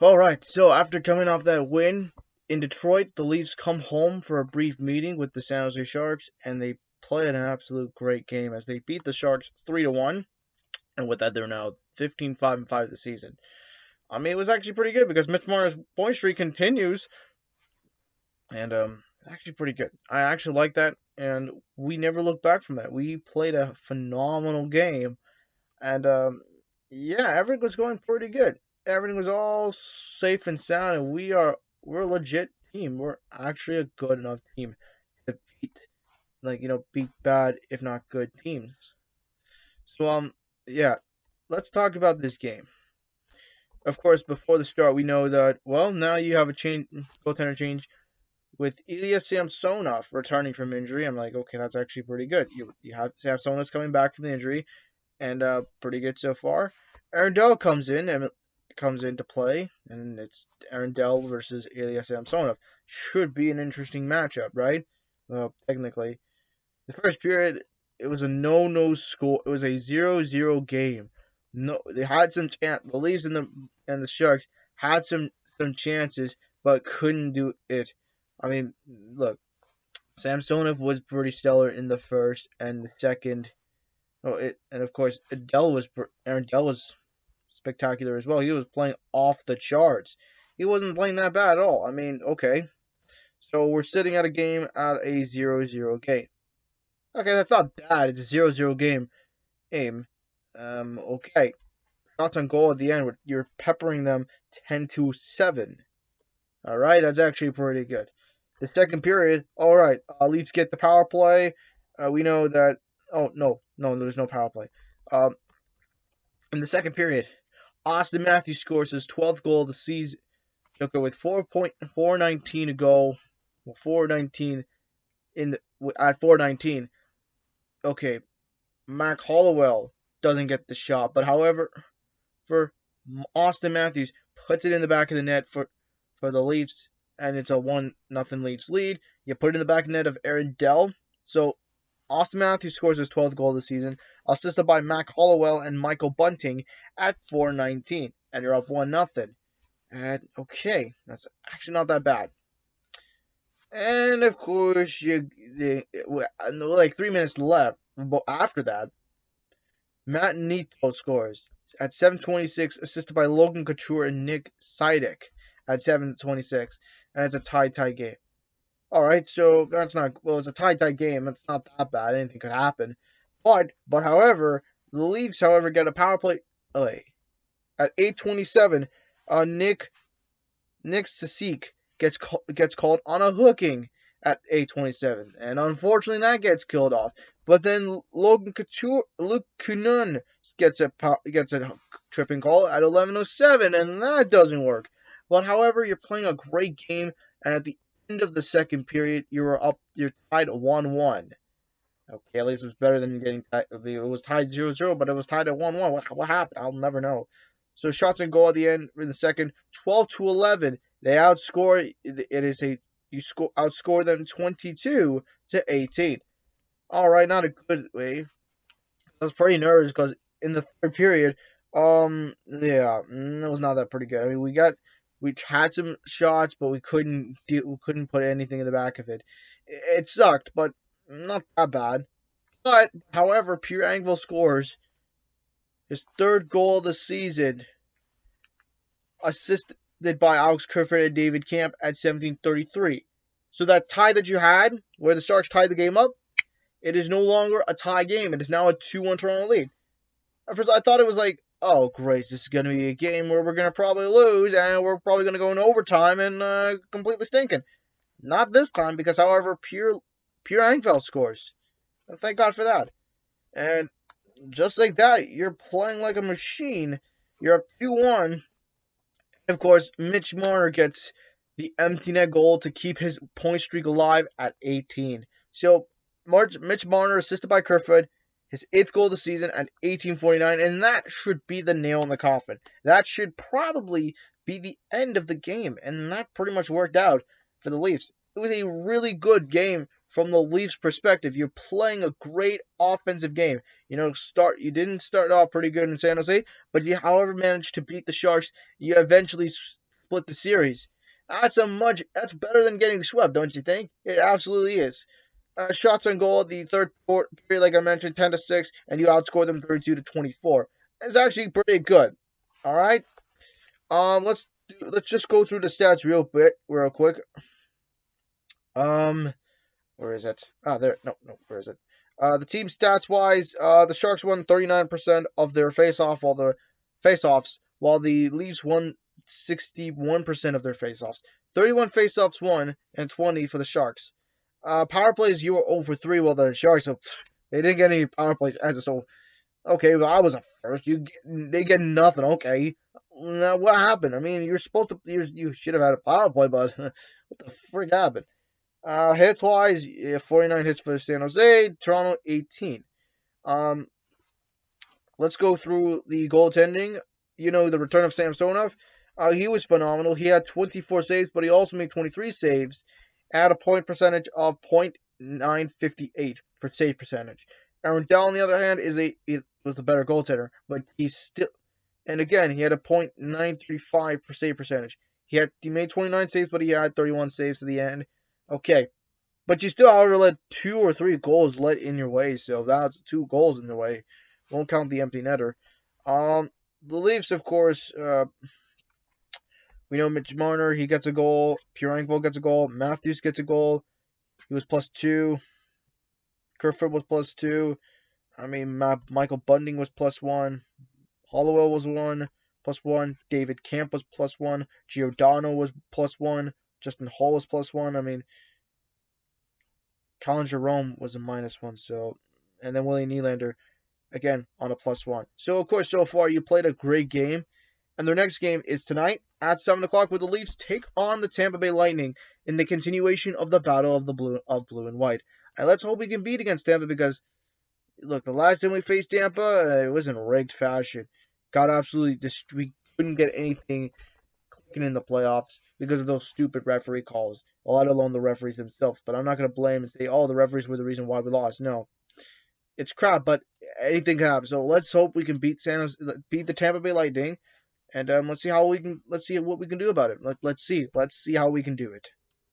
All right, so after coming off that win in Detroit, the Leafs come home for a brief meeting with the San Jose Sharks, and they play an absolute great game as they beat the Sharks 3-1, and with that, they're now 15-5-5 the season. I mean, it was actually pretty good because Mitch Marner's point streak continues, and it's actually pretty good. I actually like that, and we never looked back from that. We played a phenomenal game, and yeah, everything was going pretty good. Everything was all safe and sound, and we're a legit team. We're actually a good enough team to beat beat bad if not good teams. So yeah, let's talk about this game. Of course, before the start, we know that now you have a change goaltender change with Ilya Samsonov returning from injury. I'm like, okay, that's actually pretty good. You have Samsonov coming back from the injury, and pretty good so far. Arundel comes into play, and it's Arundel versus Ilya Samsonov. Should be an interesting matchup, right? Technically, the first period it was a no score. It was a 0-0 game. No, they had some chance. The Leafs and the Sharks had some chances, but couldn't do it. I mean, look, Samsonov was pretty stellar in the first and the second. And of course, Aaron Dell was spectacular as well. He was playing off the charts. He wasn't playing that bad at all. I mean, okay. So we're sitting at a game at a 0-0 game. Okay, that's not bad. It's a 0-0 game. Okay. Shots on goal at the end. You're peppering them 10-7. All right, that's actually pretty good. The second period, all right. Leafs get the power play. We know that. Oh no, there's no power play. Um, in the second period, Austin Matthews scores his 12th goal of the season. Okay, with 4.419 to go. Well, 419 at 419. Okay, Mac Hollowell doesn't get the shot, but however, for Austin Matthews puts it in the back of the net for the Leafs, and it's a 1-0 Leafs lead. You put it in the back of the net of Aaron Dell. So Austin Matthews scores his 12th goal of the season, assisted by Mac Hollowell and Michael Bunting at 4:19, and you're up 1-0. And okay, that's actually not that bad. And of course, like 3 minutes left. But after that, Matt Neto scores at 7:26, assisted by Logan Couture and Nick Sidek at 7:26, and it's a tie game. All right, so that's not it's a tie game. It's not that bad. Anything could happen. But however, the Leafs, however, get a power play at 8:27. Nick Sasek gets called on a hooking at 8:27, and unfortunately that gets killed off. But then Luke Kunin gets a tripping call at 11:07, and that doesn't work. But however, you're playing a great game, and at the end of the second period, you're tied 1-1. Okay, at least it was better than getting tied. It was tied 0-0, but it was tied at 1-1. What happened? I'll never know. So shots and goal at the end in the second, 12-11. They outscore. Outscore them 22-18. All right, not a good way. I was pretty nervous because in the third period, yeah, it was not that pretty good. I mean, we had some shots, but we couldn't put anything in the back of it. It sucked, but not that bad. But however, Pierre Engvall scores his third goal of the season, assisted by Alex Kerfoot and David Camp at 17:33. So that tie that you had, where the Sharks tied the game up, it is no longer a tie game. It is now a 2-1 Toronto lead. At first, I thought it was like, oh, great, this is going to be a game where we're going to probably lose, and we're probably going to go in overtime and completely stinking. Not this time, because, however, Pierre Engvall scores. And thank God for that. And just like that, you're playing like a machine. You're up 2-1. Of course, Mitch Marner gets the empty net goal to keep his point streak alive at 18. So, Mitch Marner, assisted by Kerfoot, his 8th goal of the season at 18:49, and that should be the nail in the coffin. That should probably be the end of the game, and that pretty much worked out for the Leafs. It was a really good game from the Leafs' perspective. You're playing a great offensive game. You didn't start off pretty good in San Jose, but you, however, managed to beat the Sharks. You eventually split the series. That's better than getting swept, don't you think? It absolutely is. Shots on goal, the third period, like I mentioned, 10-6, and you outscore them 32-24. It's actually pretty good. All right. Let's just go through the stats real quick. Um, where is it? There. No, where is it? The team stats wise, the Sharks won 39% of their face-offs, while the Leafs won 61% of their face-offs. 31 face-offs won and 20 for the Sharks. Power plays, you were over 3, while the Sharks, they didn't get any power plays. So, okay, well, I was a first. They get nothing. Okay. Now, what happened? I mean, you should have had a power play, but what the frick happened? Hits wise, 49 hits for San Jose, Toronto 18. Um, let's go through the goaltending. The return of Samsonov. He was phenomenal. He had 24 saves, but he also made 23 saves at a point percentage of .958 for save percentage. Aaron Dell, on the other hand, was the better goaltender, but he's still. And again, he had a .935 for save percentage. He made 29 saves, but he had 31 saves to the end. Okay, but you still however let 2 or 3 goals let in your way, so that's 2 goals in the way. Won't count the empty netter. The Leafs, of course, we know Mitch Marner, he gets a goal. Pietrangelo gets a goal. Matthews gets a goal. He was +2. Kerfoot was +2. I mean, Michael Bunting was +1. Hollowell was +1. David Camp was +1. Giordano was +1. Justin Hall was +1. I mean, Colin Jerome was a -1. So, and then Willie Nylander again on a +1. So of course, so far you played a great game, and their next game is tonight at 7 o'clock, where the Leafs take on the Tampa Bay Lightning in the continuation of the battle of blue and white. And let's hope we can beat against Tampa, because look, the last time we faced Tampa, it was in rigged fashion. Got absolutely we couldn't get anything clicking in the playoffs because of those stupid referee calls, let alone the referees themselves. But I'm not going to blame and say, oh, the referees were the reason why we lost. No, it's crap, but anything can happen. So let's hope we can beat the Tampa Bay Lightning, and let's see what we can do about it. Let's see how we can do it.